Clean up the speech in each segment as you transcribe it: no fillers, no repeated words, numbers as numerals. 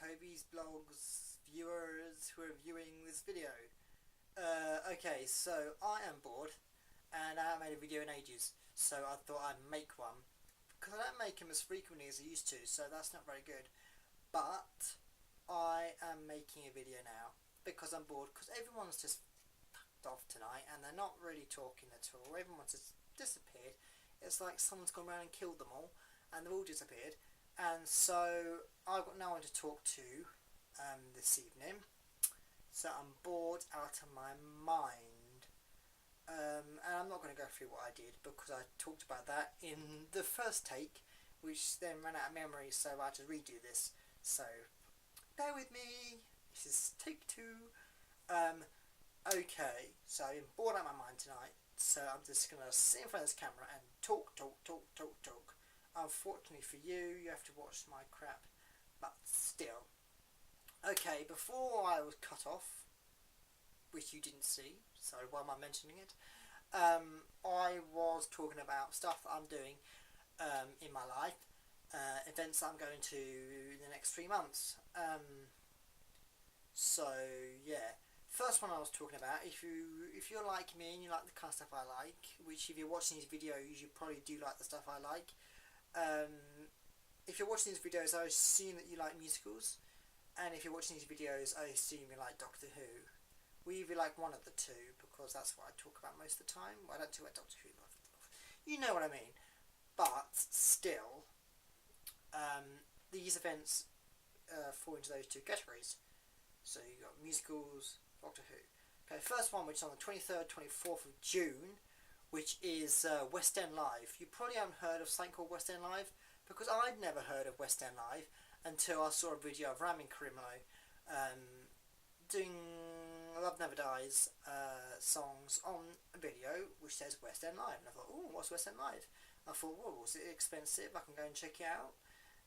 Tobysblogs viewers who are viewing this video. Okay, so I am bored and I haven't made a video in ages, so I thought I'd make one. Because I don't make them as frequently as I used to, so that's not very good. But I am making a video now because I'm bored, because everyone's just fucked off tonight and they're not really talking at all. Everyone's just disappeared. It's like someone's gone around and killed them all and they've all disappeared. And so I've got no one to talk to this evening, so I'm bored out of my mind, and I'm not going to go through what I did because I talked about that in the first take, which then ran out of memory, so I had to redo this, so bear with me. This is take 2. Okay, so I'm bored out of my mind tonight, so I'm just going to sit in front of this camera and talk. Unfortunately for you, you have to watch my crap, but still. Okay, before I was cut off, which you didn't see, so why am I mentioning it? I was talking about stuff that I'm doing in my life, events that I'm going to in the next 3 months. So yeah, first one I was talking about, if you're like me and you like the kind of stuff I like, which if you're watching these videos you probably do like the stuff I like. If you're watching these videos, I assume that you like musicals, and if you're watching these videos, I assume you like Doctor Who. We either like one of the two, because that's what I talk about most of the time. Well, I don't talk about Doctor Who. You know what I mean. But still, these events fall into those two categories. So you've got musicals, Doctor Who. Okay, first one, which is on the 23rd, 24th of June, which is Westend Live. You probably haven't heard of something called Westend Live, because I'd never heard of Westend Live until I saw a video of Ramin Karimlo doing Love Never Dies songs on a video which says Westend Live. And I thought, oh, what's Westend Live? I thought, whoa, is it expensive? I can go and check it out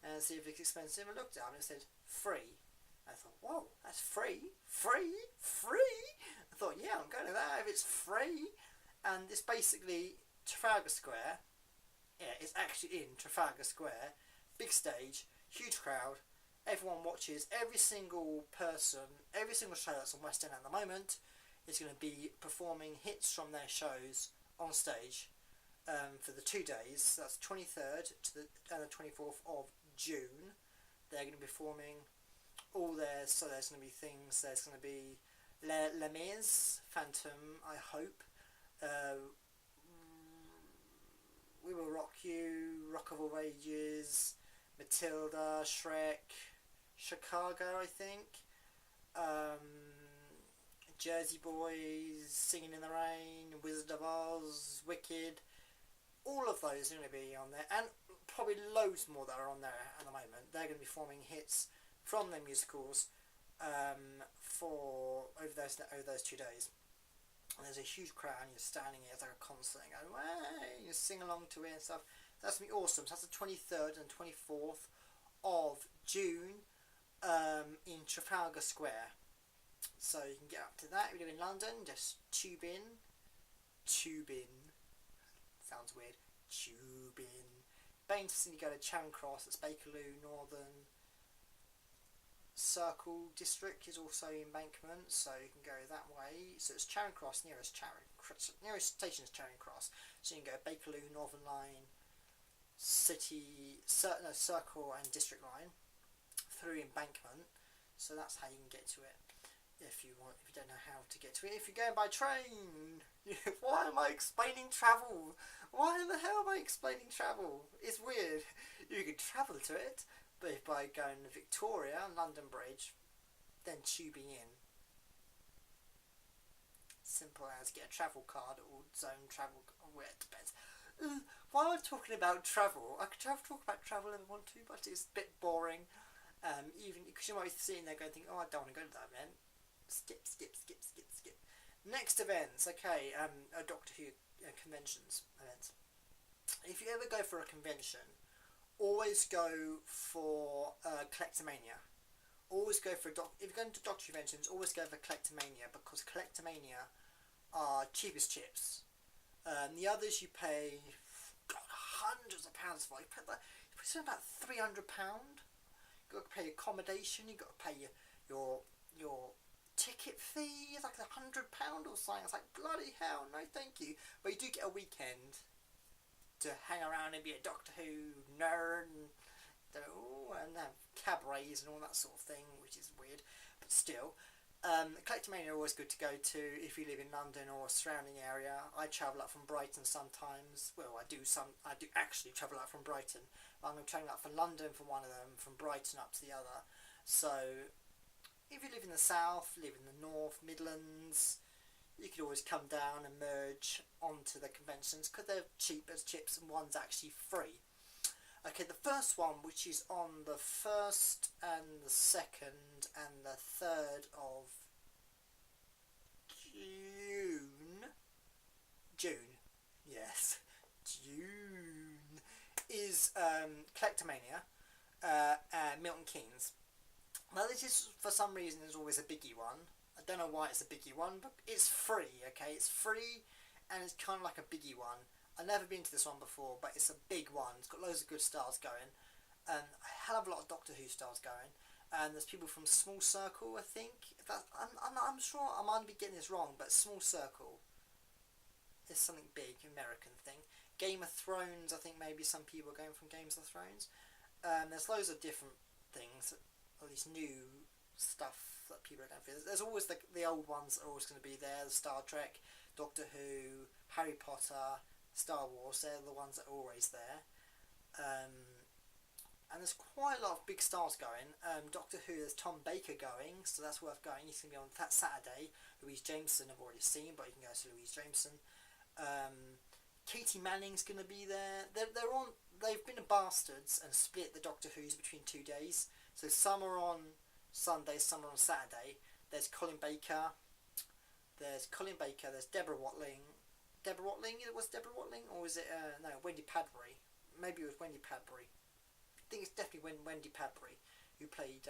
and see if it's expensive. I looked at it and it said free. I thought, whoa, that's free? Free? I thought, yeah, I'm going to that if it's free. And it's basically Trafalgar Square. Yeah, it's actually in Trafalgar Square. Big stage, huge crowd. Everyone watches. Every single person, every single show that's on West End at the moment is going to be performing hits from their shows on stage for the 2 days. That's 23rd and the 24th of June. They're going to be performing all their. So there's going to be things. There's going to be Les Mis, Phantom, I hope. We Will Rock You, Rock of All Ages, Matilda, Shrek, Chicago, I think, Jersey Boys, Singing in the Rain, Wizard of Oz, Wicked. All of those are going to be on there, and probably loads more that are on there at the moment. They're going to be forming hits from their musicals for over those 2 days. And there's a huge crowd and you're standing here, it's like a concert and going, way, you sing along to it and stuff. That's going to be awesome. So that's the 23rd and 24th of June in Trafalgar Square. So you can get up to that. If you live in London, just tube in. Sounds weird. Tube in. Bainton, you go to Charing Cross, that's Bakerloo, Northern Circle District is also Embankment, so you can go that way. So it's Charing Cross, nearest station is Charing Cross. So you can go Bakerloo, Northern Line, Circle and District Line through Embankment. So that's how you can get to it if you don't know how to get to it. If you're going by train, why am I explaining travel? Why the hell am I explaining travel? It's weird. You can travel to it. But if by going to Victoria, London Bridge, then tubing in. Simple as get a travel card or zone travel, where it depends. Why am I talking about travel? I could talk about travel if I want to, but it's a bit boring. Even because you might be sitting there going, oh, I don't want to go to that event. Skip. Next events, okay, Doctor Who conventions events. If you ever go for a convention, always go for Collectormania. Always go for if you're going to Doctor conventions, always go for Collectormania, because Collectormania are cheapest chips. The others you pay hundreds of pounds for. You pay about £300. got to pay accommodation, you've got to pay your ticket fee. It's like £100 or something. It's like, bloody hell, no thank you. But you do get a weekend to hang around and be a Doctor Who nerd and have cabarets and all that sort of thing, which is weird, but still. Collectormania are always good to go to if you live in London or a surrounding area. I travel up from Brighton sometimes. Well, I do actually travel up from Brighton. I'm travelling up from London for one of them, from Brighton up to the other. So if you live in the south, live in the north, Midlands, you could always come down and merge onto the conventions because they're cheap as chips and one's actually free. Okay, the first one, which is on the 1st and the 2nd and the 3rd of June, yes, June, is Collectormania at Milton Keynes. Now this is, for some reason, is always a biggie one. I don't know why it's a biggie one, but it's free, okay? It's free, and it's kind of like a biggie one. I've never been to this one before, but it's a big one. It's got loads of good stars going, and a hell of a lot of Doctor Who stars going. And there's people from Small Circle, I think. I'm sure I might be getting this wrong, but Small Circle is something big, American thing. Game of Thrones, I think maybe some people are going from Games of Thrones. There's loads of different things, all these new stuff that people are going for. There's always the old ones that are always going to be there. The Star Trek, Doctor Who, Harry Potter, Star Wars, they're the ones that are always there. And there's quite a lot of big stars going. Doctor Who, there's Tom Baker going, so that's worth going. He's going to be on that Saturday. Louise Jameson I've already seen, but you can go to Louise Jameson. Katie Manning's going to be there. They've been a bastards and split the Doctor Who's between 2 days. So some are on Sunday, some are on Saturday. There's Colin Baker. There's Deborah Watling. Was Deborah Watling, or was it no, Wendy Padbury? Maybe it was Wendy Padbury. I think it's definitely Wendy Padbury who played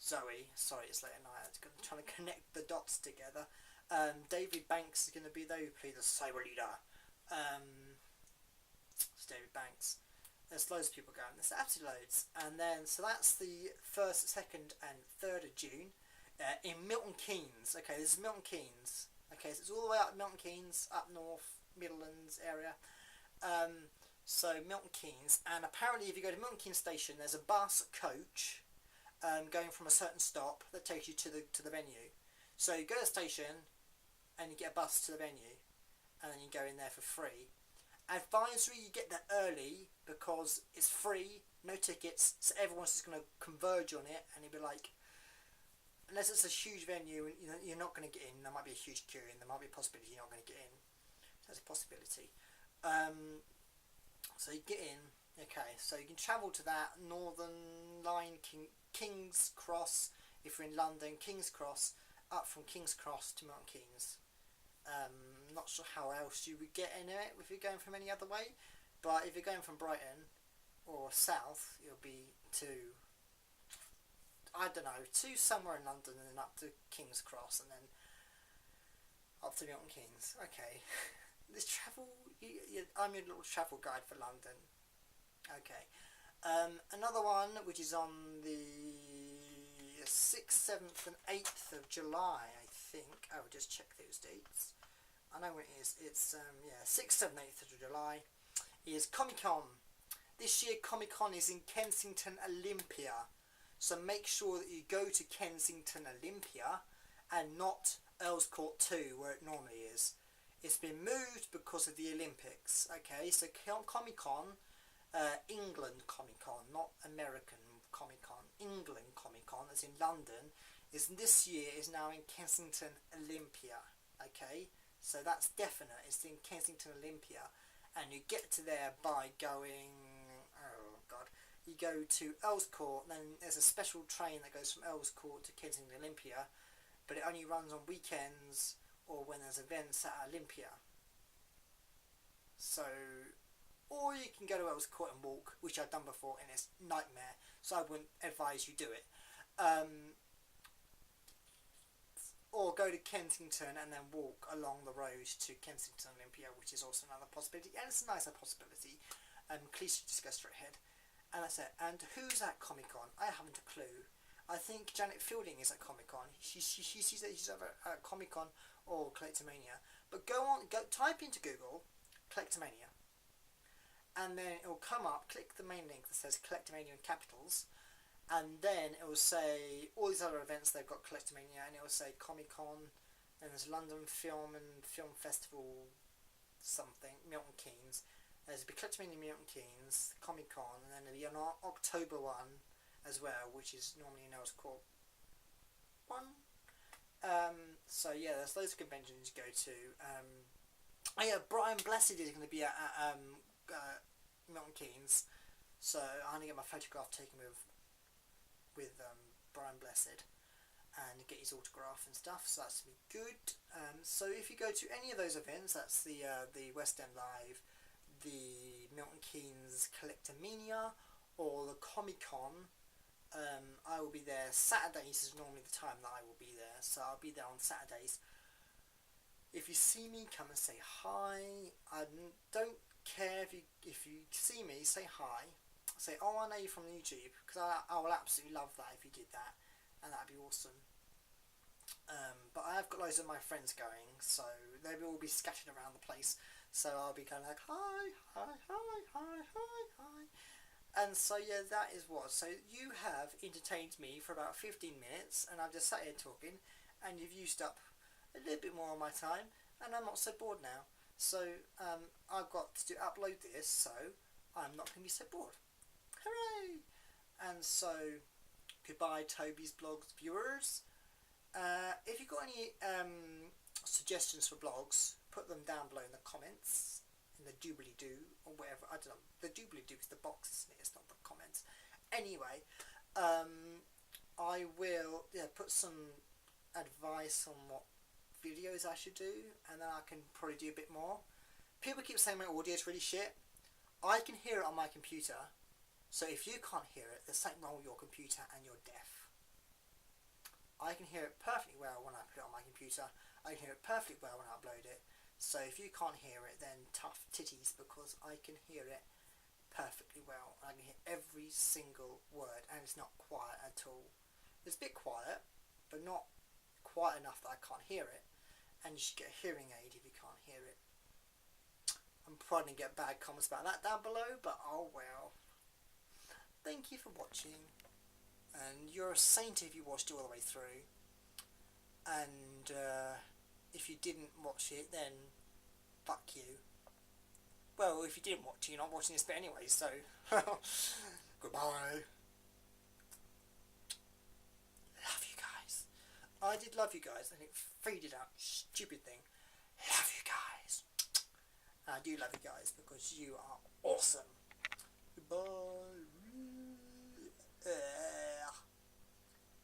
Zoe. Sorry, it's late at night. I'm trying to connect the dots together. David Banks is going to be there, who played the Cyber Leader. It's David Banks. There's loads of people going. There's absolutely loads. And then, so that's the 1st, 2nd and 3rd of June in Milton Keynes. Okay, this is Milton Keynes. Okay, so it's all the way up Milton Keynes, up north, Midlands area. So Milton Keynes, and apparently if you go to Milton Keynes station, there's a bus coach going from a certain stop that takes you to the venue. So you go to the station and you get a bus to the venue, and then you go in there for free. Advisory, you get there early because it's free, no tickets, so everyone's just going to converge on it, and you'll be like, unless it's a huge venue and you're not going to get in, there might be a huge queue and there might be a possibility you're not going to get in. So there's a possibility. So you get in, okay, so you can travel to that Northern Line, King's Cross, if you're in London, King's Cross, up from King's Cross to Milton Keynes. Not sure how else you would get in it if you're going from any other way, but if you're going from Brighton or south, it'll be to, I don't know, to somewhere in London and then up to King's Cross and then up to Milton Keynes. Okay. This travel, I'm your little travel guide for London. Okay. Another one which is on the 6th, 7th and 8th of July, I think. I will just check those dates. I know when it is. It's 6th, 7th, 8th of July is Comic Con. This year Comic Con is in Kensington Olympia. So make sure that you go to Kensington Olympia and not Earls Court 2 where it normally is. It's been moved because of the Olympics. Okay, so Comic Con, England Comic Con, not American Comic Con. England Comic Con, that's in London, is this year is now in Kensington Olympia. Okay, so that's definite. It's in Kensington Olympia, and you get to there by going. Oh God. You go to Earls Court, then there's a special train that goes from Earls Court to Kensington Olympia, but it only runs on weekends or when there's events at Olympia. So, or you can go to Earls Court and walk, which I've done before, and it's a nightmare, so I wouldn't advise you do it. Or go to Kensington and then walk along the road to Kensington Olympia, which is also another possibility, and it's a nicer possibility. Cliche just go straight ahead. And I said, and who's at Comic Con? I haven't a clue. I think Janet Fielding is at Comic Con. She sees that she's at Comic Con or Collectormania. But go type into Google Collectormania, and then it will come up. Click the main link that says Collectormania in capitals, and then it will say all these other events they've got Collectormania, and it will say Comic Con. Then there's London Film Festival, something, Milton Keynes. There's the Collectormania Milton Keynes, Comic Con, and then there'll be an October one as well, which is normally known as Corp 1. So yeah, there's loads of conventions to go to. Oh yeah, Brian Blessed is going to be at Milton Keynes, so I'm going to get my photograph taken with Brian Blessed and get his autograph and stuff, so that's going to be good. So if you go to any of those events, that's the Westend Live, the Milton Keynes Collectormania, or the Comic Con, I will be there. Saturdays is normally the time that I will be there, so I'll be there on Saturdays. If you see me, come and say hi. I don't care if you see me, say hi. Say, oh, I know you from YouTube, because I will absolutely love that if you did that, and that'd be awesome. But I have got loads of my friends going, so they will all be scattered around the place. So I'll be kind of like, hi, hi, hi, hi, hi, hi. And so yeah, that is what. So you have entertained me for about 15 minutes, and I've just sat here talking, and you've used up a little bit more of my time, and I'm not so bored now. So I've got to upload this, so I'm not going to be so bored. Hooray! And so goodbye, Tobysblogs viewers. If you've got any suggestions for blogs, put them down below in the comments, in the doobly-doo, or whatever. I don't know. The doobly-doo is the box, isn't it? It's not the comments. Anyway, I will put some advice on what videos I should do, and then I can probably do a bit more. People keep saying my audio is really shit. I can hear it on my computer, so if you can't hear it, there's something wrong with your computer and you're deaf. I can hear it perfectly well when I put it on my computer. I can hear it perfectly well when I upload it. So if you can't hear it, then tough titties, because I can hear it perfectly well. I can hear every single word, and it's not quiet at all. It's a bit quiet, but not quiet enough that I can't hear it. And you should get a hearing aid if you can't hear it. I'm probably going to get bad comments about that down below, but oh well. Thank you for watching. And you're a saint if you watched it all the way through. And if you didn't watch it, then fuck you. Well, if you didn't watch it, you're not watching this bit anyway, so goodbye. Love you guys. I did love you guys. I think faded out. Stupid thing. Love you guys. I do love you guys because you are awesome. Goodbye.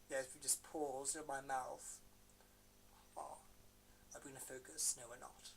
Yes, we just paused in my mouth. Oh, are we going to focus? No, we're not.